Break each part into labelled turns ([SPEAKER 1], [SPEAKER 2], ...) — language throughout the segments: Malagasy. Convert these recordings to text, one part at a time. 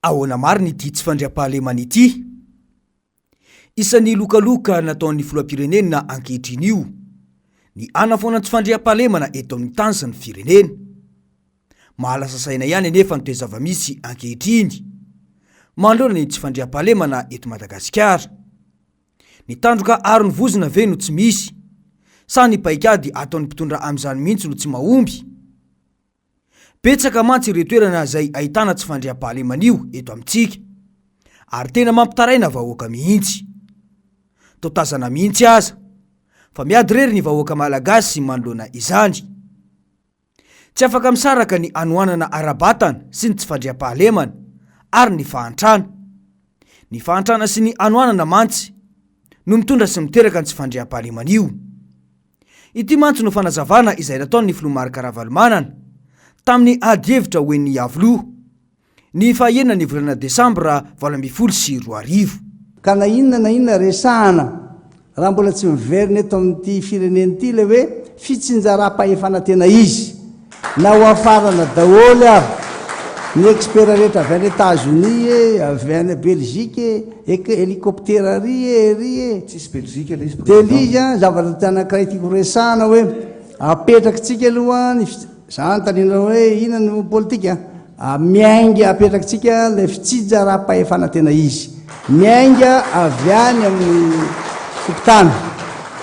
[SPEAKER 1] Ahoana marina ity tsy fandriam-pahalemana ity? Isan'ny lokaloka nataon'ny filoham-pirenena ankehitriny io, ny anafoana tsy fandriam-pahalemana eto amin'ny tany sy ny firenena. Mahalasa saina ihany anefa ny toe-zavamisy ankehitriny mandroana ny tsy fandriam-pahalemana eto Madagasikara. Ny tandroka aron'ny vozona ve no tsy misy, sa ny paikady ataon'ny mpitondra amin'izany mihitsy no tsy mahomby? Betsaka mantsy ireo toerana izay ahitana tsy fandriam-pahalemana io eto amintsika, ary tena mampitaraina vahoaka mihitsy. Totazana mihitsy aza, fa miady rery ny vahoaka malagasy manoloana izany. Tsy afaka misaraka ny anoanana ara-batana sy ny tsy fandriam-pahalemana ary ny fahantrana. Ny fahantrana sy ny anoanana mantsy no mitondra sy miteraka ny tsy fandriam-pahalemana io. Ity mantsy no fanazavana izay nataon'ny filoha Ravalomanana tamin'ny ady-hevitra hoen'ny Iavoloha ny 9 volana Desambra 2024.
[SPEAKER 2] Ka na inona resahana raha mbola tsy miverina eto amin'ity firenena ity le hoe fitsinjaram-pahefana tena izy, na ho afarana daholo avy ny expert rehetra avy any États-Unis, avy any Belgique, hélicoptère ry
[SPEAKER 3] tsisy Belgique le izy
[SPEAKER 2] delija zavatra tianankiray tiako resahana hoe apetrakitsika aloha zany tanina hoe ina no politika miainga apetrakitsika le fitsinjaram-pahefana tena izy, miainga avy any amin'ny fokotany,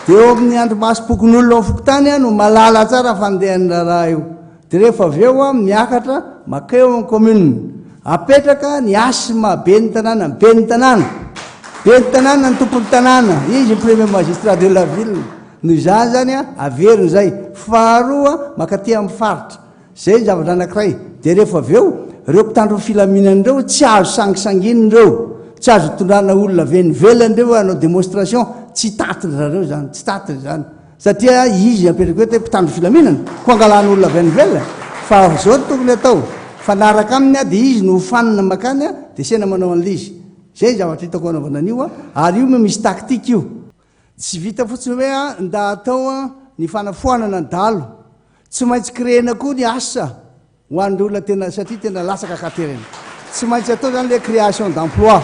[SPEAKER 2] dia eo amin'ny andro-masom-pokon'olona amin'ny fokotany no malala tsara fandehanana raha io. Dia rehefa avy eo miakatra makeo amin'ny commune, apetraka ny asma be ny tanàna, be ny tanàna ny tompon'ny tanàna, izy ny premier magistrat de la ville. Noho izany zany averiny zay. Faharoa makaty amin'ny faritra, zay zavatra anankiray. Dia rehefa avy eo ireo mpitandro filaminan'ireo tsy azo sangisanginindreo, tsy azo tondrana olona venivelandreo hanao démonstration, tsy tatry zareo zany, tsy tatry zany, satria izy apetraka hoe mpitandro filaminana ko angalana olona venivelona. Fa zao tokony atao fanaraka aminy dia izy no fanina makany dia sena manao an'izy. Zay zavatra hitako anaovana an'io ary io misy taktika io. Tsy vita fotsiny hoe nda atao ny fanafoanana dalo, tsy maintsy créena koa ny asa ho an'olona tena, satria tena lasaka katerina. Tsy maintsy atao zany le création d'emploi,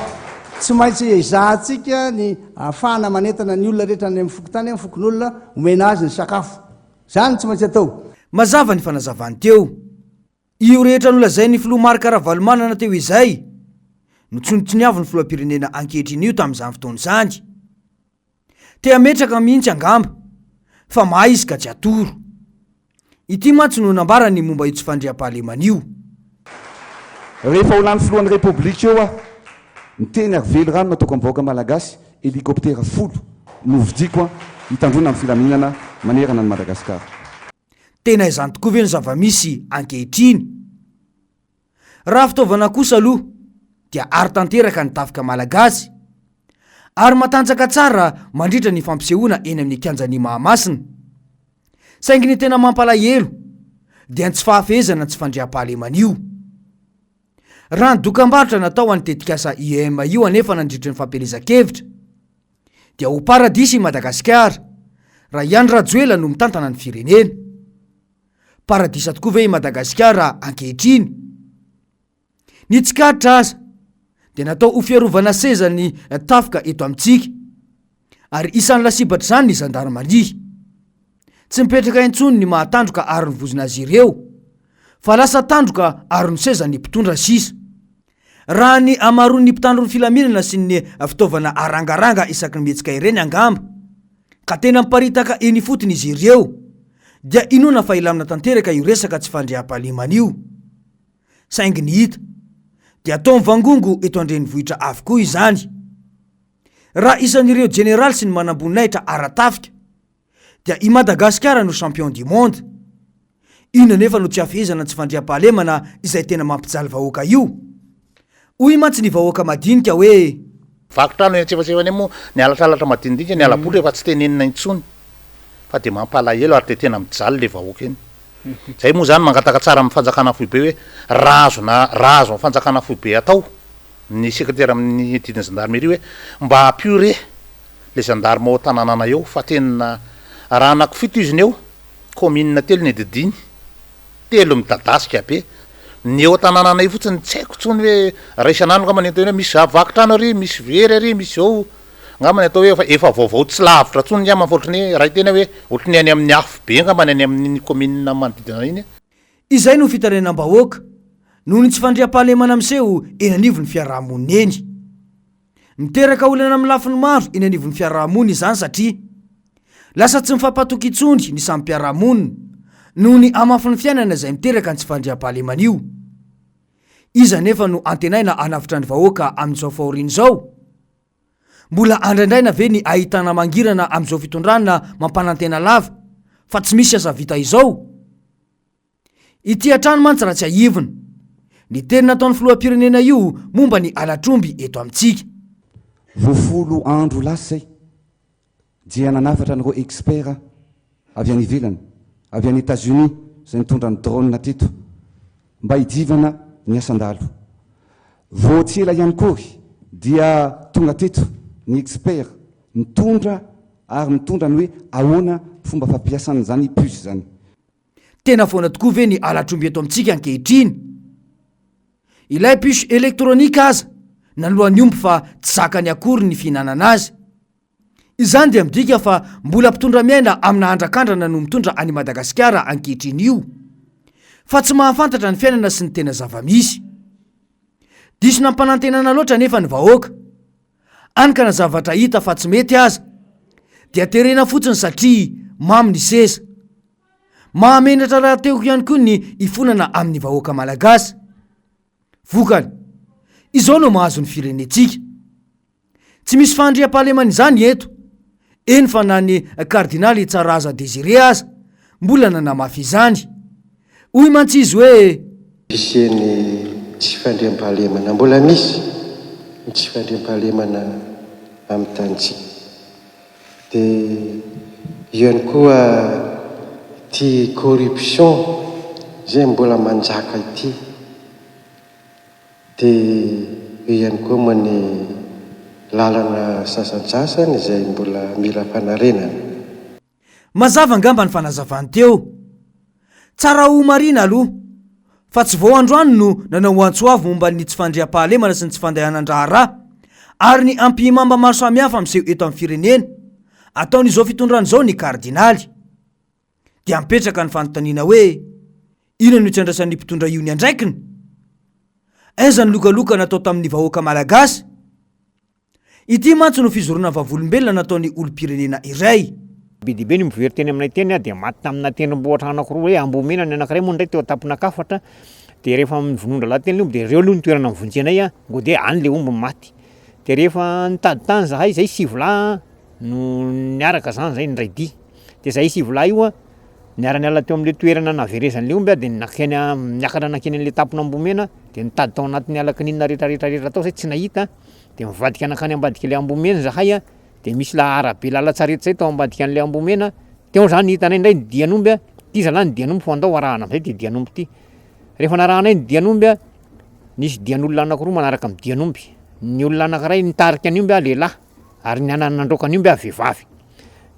[SPEAKER 2] tsy maintsy ezahantsika ny ahafahana manentana ny olona rehetra any amin'ny fokotany, amin'ny fokon'olona omena azy ny sakafo. Zany tsy maintsy atao.
[SPEAKER 1] Mazava ny fanazavany teo. Io rehetra nolazain'ny filoha Ravalomanana teo izay no tsonotsinyavin'ny filoham-pirenena ankehitriny io tamin'izany fotoana izany. Te ametraka mihitsy angamba, fa mahay izy ka tsy atoro. Ity mantsy no nambarany momba io tsy fandriam-pahalemana io.
[SPEAKER 3] Rehefa ho lany filohan'ny repoblika eo ny teny avelo rano nataoko amin'ny vahoaka malagasy, hélicoptère 10 novidiko hitandrona amin'ny filaminana manerana ny Madagasikara.
[SPEAKER 1] Tena izany tokoa ve ny zavamisy ankehitriny? Raha fitaovana kosa aloha dia ary tanteraka ny tafika malagasy, ary matanjaka tsara mandritra ny fampisehoana eny amin'ny kianjan'ny Mahamasina. Saingy ny tena mampalahelo dia ny tsy fahafehezana tsy fandriam-pahalemana io. Raha ny dokam-barotra natao any tetikasa IEM io anefa nandritra ny fampielezan-kevitra, dia ho paradisy i Madagasikara raha ihany Rajoelina no mitantana ny firenena. Paradisa tokoa ve i Madagasikara ankehitriny? Ny tsikatra aza dia natao ho fiarovana seza ny tafika eto amintsika, ary isan'ny lasibatra izany ny zandarmaria. Tsy mipetraka intsony ny mahatandroka aron'ny vozona azy ireo, fa lasa tandroka aron'ny seza ny mpitondra sisa. Raha ny amaroan'ny mpitandro ny filaminana sy ny fitaovana arangaranga isaky ny mihetsika ireny angamba, ka tena miparitaka eny fotony izy ireo, dia inona fa ilamina tanteraka io resaka tsy fandriam-pahalemana io. Saingy ny hita dia atao mivangongo eto an-drenivohitra avokoa izany. Raha isan'ireo jeneraly sy ny manam-boninahitra ara-tafika dia i Madagasikara no champion du monde. Ino nefa no tsy hafehezana tsy fandriam-pahalemana izay tena mampijaly vahoaka io? Hoy mantsy ny vahoaka madinika hoe
[SPEAKER 4] vakotrano eny tsefatsefany moa ny alatralatra madinidinika ny alaboly efa tsy tenenina intsony, fa dia mampalahelo ary tena mijaly le vahoaka eny. Zay moa zany mangataka tsara amin'ny fanjakana foibe hoe razo ny fanjakana foibe atao ny sekretera amin'ny didiny gendarmerie hoe mba apure le gendarme ao tanànana eo, fa tena raha anakifito izy ny eo commune telo ny didiny, telo midadasika be ny eo tanànanay fotsiny tsy haiko tsony hoe raisanano nga manentao hoe misy zavakitrano ary misy very ary misy zao ngamany atao hoe efa vaovao tsy lavitra tsony ny mafotrany hoe raha tena hoe ohatrany any amin'ny afo be nga many any amin'ny commune manodidina iny
[SPEAKER 1] izay no fitarenam-bahoaka noho ny tsy fandriam-pahalemana miseho eny anivon'ny fiarahamonina eny miteraka olana amin'ny lafiny maro eny anivon'ny fiarahamonina izany satria lasa tsy mifampatoky itsondry ny samy mpiarahamonina noho ny amafin'ny fiainana izay miteraka ny tsy fandriam-pahalemana io iza nefa no antenaina anavitra ny vahoaka amin'izao fahoriana izao mbola andraindraina ve ny ahitana mangirana amin'izao fitondranana mampanantena lava fa tsy misy asa vita izao ity hatrano mantsy raha tsy ahivina ny teny nataon'ny filoham-pirenena io momba ny alatromby eto amintsika
[SPEAKER 3] voafolo andro lasa zay dia nanafatra n'ireo expert avy any ivelany avy any États-Unis zay mitondra ny drone teto mba hidivana ny asandalo voatsy ela ihany kory dia tonga teto ny expert mitondra ary mitondra ny hoe ahoana fomba fampiasana zany puce zany
[SPEAKER 1] tena foana tokoa ve ny alatromby eto amintsika ankehitriny ilay puce elektronika aza nalohan'ny omby fa tsy zakany akory ny fihinanana azy izany dia midika fa mbola mpitondra miaina amina andrakandrana no mitondra any Madagasikara ankehitriny io fa tsy mahafantatra ny fiainana sy ny tena zava-misy diso nampanantenana loatra nefa ny vahoaka anika na zavatra hita fa tsy mety aza dia terena fotsiny satria mamy ny seza mahamenatra raha teoko ihany koa ny ifonana amin'ny vahoaka malagasy vokany izao no mahazo ny firenetsika tsy misy fandriam-pahalemana izany eto eny fa na ny kardinaly Tsaraza Désiré aza mbola nanamafy izany hoy mantsy izy hoe
[SPEAKER 5] iseny tsy fandriam-pahalemana mbola misy ny tsy fandriam-pahalemana amin'ny tanitsika dia ihany koa ty corruption zay mbola manjaka ity dia ihany koa moa ny lalana sasantsasany izay mbola mila fanarenana
[SPEAKER 1] mazava angamba ny fanazavany teo tsara ho marina aloha fa tsy vao androany no nanao antsoavy momba ny tsy fandriam-pahalemana sy ny tsy fandahanan-draharaha ary ny ampimamba maro samihafa miseho eto amin'ny firenena ataon'izao fitondrana izao ny kardinaly dia mipetraka ny fanontaniana hoe ina no itsandrasan'ny mpitondra io ny andraikiny aiza ny lokaloka natao tamin'ny vahoaka malagasy ity mantsy no fizorona vavolombelona nataon'ny olom-pirenena iray
[SPEAKER 6] be dibe ny mivery teny aminay teny dia maty tamina tendrombohitra anankiroa hoe ambomena ny anankiray moa ndray teo taponakafatra dia rehefa mivonondra lahateny le omby dia reo aloha ny toerana mivonjenay ngo dia any le omby maty dia rehefa nitady tany zahay zay sivolahy no niaraka zany zay nyray dia zay sivolahy io niara-niala teo amin'le toerana naverezan'le omby dia nakeny miakatra nakeny an'le tapona ambomena dia nitady tao anatin'ny alakininna rehetrarehetrarehetra tao zay tsy nahita dia mivadika anakany ambadika le ambomena zahay dia misy arabe lalatsaretra zay tao ambadika an'le ambomena teo zany hitanay indray ny dian'omby ty zalahy ny dian'omby fa andao arahana am'zay ty dian'omby ty rehefa narahanay ny dian'omby nisy dian'olona anankiroa manaraka amin'ny dian'omby ny olona anankiray nitarika ny omby lehilahy ary ny anany nandroaka ny omby vehivavy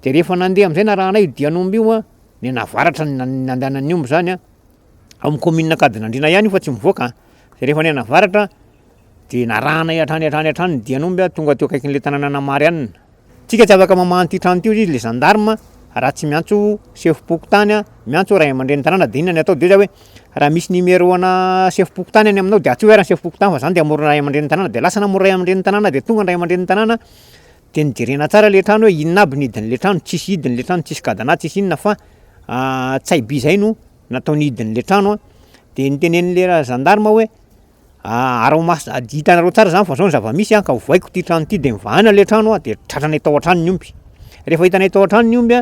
[SPEAKER 6] dia rehefa nandeha am'izay narahanay io dian'omby io ny navaratra nandehanan'ny omby zany amin'ny commune Kadinandriana ihany io fa tsy mivoaka dia rehefa ny navaratra dia narahanay hatrany ny dian'omby tonga teo akaikin'le tanàna namary anina tsika tsy afaka mamahany ty trano ty izy le gendarme raha tsy miantso chef-pokotany miantso ray aman-dren'ny tanàna dia inona ny atao dia hoe raha misy numéro ana chef-pokotany any aminao dia atsy hoe raha chef-pokotany fa zany dia amorona ray aman-dren'ny tanàna dia lasa namoro ray aman-dren'ny tanàna dia tonga ny ray aman-dren'ny tanàna dia nijerena tsara le trano hoe inona aby ny idin'le trano tsisy idin'le trano tsisy gadana tsisy inona fa tsaiby zay no nataony idin'le trano dia nitenen'le gendarme hoe araomas hitanareo tsara zany fa zao ny zava-misy ka voaiko ty trano ty dia mivahana le trano dia tratranay tao an-trano ny omby rehefa hitanay tao an-trano ny omby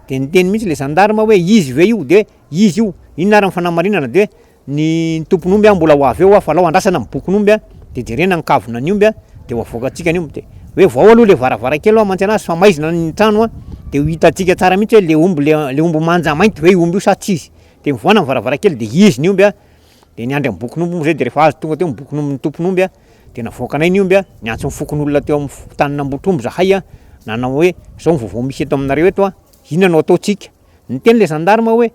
[SPEAKER 6] dia niteny mihitsy le gendarme hoe izy ve io dia izy io inona ary ny fanamarinana dia ny tompon'omby mbola ho avy eo fa lao andrasana mibokon'omby dia jerena ny kavona ny omby dia ho avoakatsika ny omby dia hoe vao aloha le varavarakely mantsy anazy fa maizina ny trano dia hitantsika tsara mihitsy hoe le omby manja mainty ve omby io sa tsy izy dia mivoana ny varavarakely dia izy ny omby dia niandry amin'ny bokon'omby zay dia rehefa azo tonga teo mibokon'omby ny tompon'omby dia navoakanay ny omby niantso ny fokon'olona teo amin'ny tany nambotromby zahay nanao hoe zao mivovao misy eto aminareo eto inona no ataotsika niteny le gendarme hoe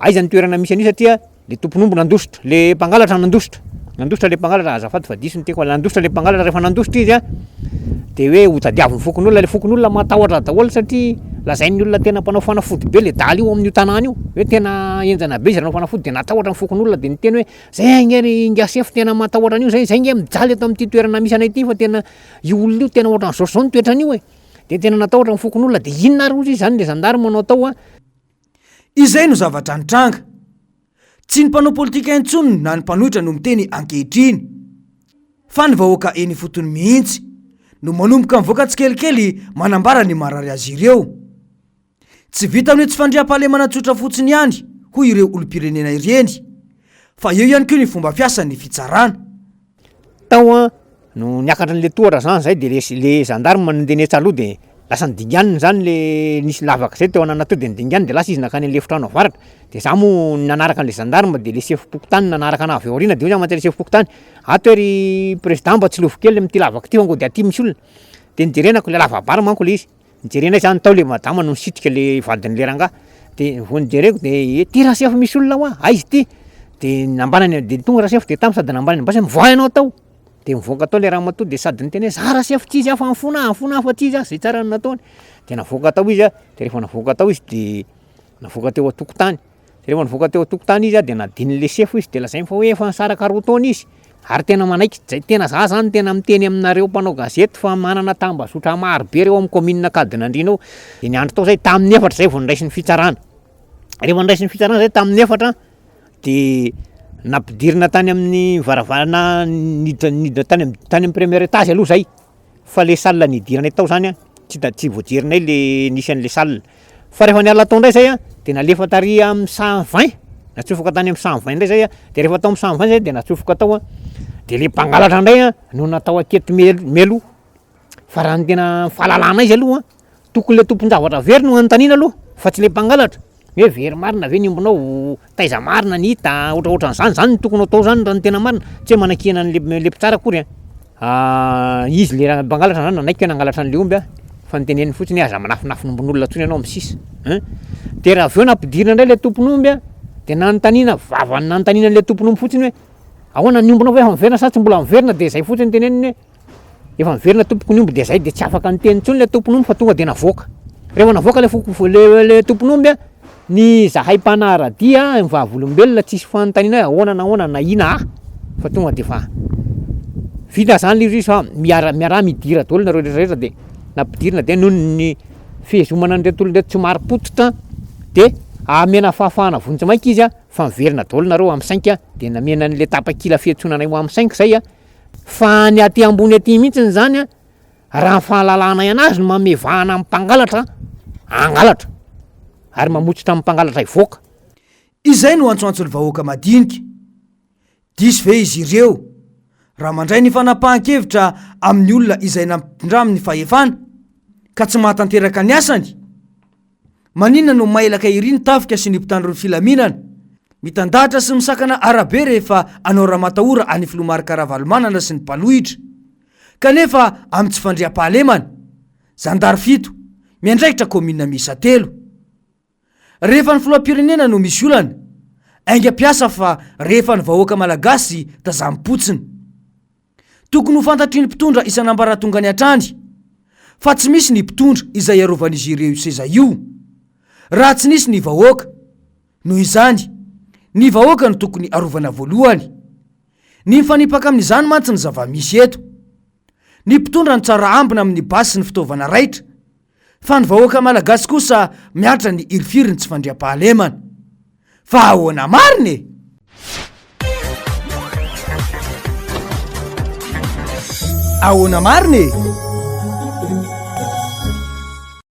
[SPEAKER 6] aiza ny toerana misy an'io satria le tompon'omby nandositra le mpangalatra nandositra le mpangalatra azafady fa diso ny tiako nandositra le mpangalatra rehefa nandositra izy a de hoe ho tadiavy ny fokon'olona le fokon'olona matahotra daholo satria lazain'ny olona tena mpanao fanafody be le daly io amin'io tanàna io hoe tena enjana be izy ranao fanafody de natahotra ny fokon'olona de niteny hoe zay ngery ngasefo tena matahotra an'io zay nge mijaly eto amin'ity toerana misy anay ity fa tena io olona io tena ohatran'ny zao zao ny toetran'io de tena natahotra ny fokon'olona de inona ary ozy zany le zandarma manao tao a
[SPEAKER 1] izay no zavatra nitranga tsy ny mpanao politika intsony na ny mpanohitra no miteny ankehitriny fa ny vahoaka eny fotony mihitsy no manomboka mivoaka tsikelikely manambara ny marary azy ireo tsy vita ny hoe tsy fandriam-pahalemana tsotra fotsiny ihany hoy ireo olom-pirenena ireny fa eo ihany koa ny fomba fiasan'ny fitsarana
[SPEAKER 6] tao a no niakatra n'le tohatra zany zay de le gendarme nandenetsa aloha de lasa nydinganiny zany le nisy lavaka zay teo anana teo de nydinganiny de lasa izy nakany an'lefitrano avaratra de za mo nanaraka an'le gendarme de le chef-pokotany nanaraka anazy avy aorina de io zany mantsy le chef-pokotany ato ery président mba tsy lovokely am'ty lavaka ty fango de aty misy olona de nijerenako le lavabary manko le izy nijerena zany tao le madama no nisitrika le vadin'le rangahy de vo nijereko de ty raha chef misy olona hoa aizy ty de nambanany de tonga raha chef de tamy sady nambanany mbasa mivoa ianao tao de mivoaka tao le raha matoa de sady niteny hoe za raha chef ty izy afa mifona fa ty izy a zay tsara nataony de navoaka tao izy a de rehefa navoaka tao izy de navoaka teo atokotany de rehefa navoaka teo atokotany izy a de nadin'le chef izy de lazainy fa hoe efa nisaraka roa taona izy ary tena manaiky zay tena za zany tena miteny aminareo mpanao gazety fa manana tambazotra maro be reo amin'ny commune Kadinandriana ao de niandro tao zay tamin'ny efatra zay vao niraisin'ny fitsarana rehefa niraisin'ny fitsarana zay tamin'ny efatra de nampidirina tany amin'ny varavarana niditra tany amin'ny premier étage aloha zay fa le salle nidiranay tao zany a tsy voajerinay le nisy an'le salle fa rehefa niala tao ndray zay a de nalefa tary amin'ny 120 natsofoka tany amin'ny 120 ndray zay a de rehefa tao amin'ny 120 zay de natsofoka tao a de le mpangalatra ndray a no natao akety melo fa raha ny tena fahalalana izy aloha tokony le tomponjavatra very no anontaniana aloha fa tsy le mpangalatra hoe very marina ve niombonao taiza marina ny hita ohatraohatran'izany zany tokony atao zany raha ny tena marina tsy hoe manakihana an'le mpitsara akory a izy le mpangalatra zany nanaiky hoe nangalatra an'le omby a fa niteneniny fotsiny aza manafinafinombon'olona tsony ianao am'sisa de raha aveo nampidirina ndray le tompon'omby a de nanontaniana vavany nanontaniana an'le tompon'omby fotsiny hoe ahoana niombonao ve efa miverina sa tsy mbola miverina de zay fotsiny teneniny hoe efa miverina tompoko ny omby de zay de tsy afaka niteny ntsony le tompon'omby fa tonga de navoaka rehefa navoaka le tompon'omby a ny zahay mpanaradia mivavolombelona tsisy fanontaniana hoe ahoana na ahoana na ina fa tonga de fa vita zany le izy fa miara midira daholo nareo rehetrarehetra de nampidirina de noho ny fihezomana an'ireto olon'reto tsy mari-potitra de amena fahafahana vonjy maika izy a fa miverina daholo nareo amin'ny 5 de namena an'le tapakila fiantsonanay ho amin'ny 5 zay a fa ny aty ambony aty mihitsiny zany a raha fahalalana anazy no mamevahana amin'ny mpangalatra angalatra ary mamotsitra amin'ny mpangalatra ivoaka
[SPEAKER 1] izay no antsoantsony vahoaka madinika disy ve izy ireo raha mandray ny fanapahan-kevitra amin'ny olona izay nampindra amin'ny fahefana ka tsy mahatanteraka ny asany maninona no mailaka iry ny tafika sy ny mpitandro ny filaminana mitandahatra sy misakana arabe rehefa anao raha matahora any filomarikaravalmanana sy ny mpanohitra kanefa amin'ny tsy fandriam-pahalemana zandary fito miandraikitra komina misa 3 rehefa ny filoam-pirenena no misy olana aingam-piasa fa rehefa ny vahoaka malagasy tazampotsiny tokony ho fantatry ny mpitondra isanambaratonga ny atrany fa tsy misy ny mpitondra izay iarovan'izy ireo seza io raha tsy nisy ny vahoaka noho izany ny vahoaka no tokony arovana voalohany ny mifanipaka amin'izany mantsy ny zava-misy eto ny mpitondra ny tsara ambina amin'ny basy sy ny fitaovana raitra fa ny vahoaka malagasy kosa miatra ny irifiriny tsy fandriam-pahalemana fa ahoana mariny ahoana mariny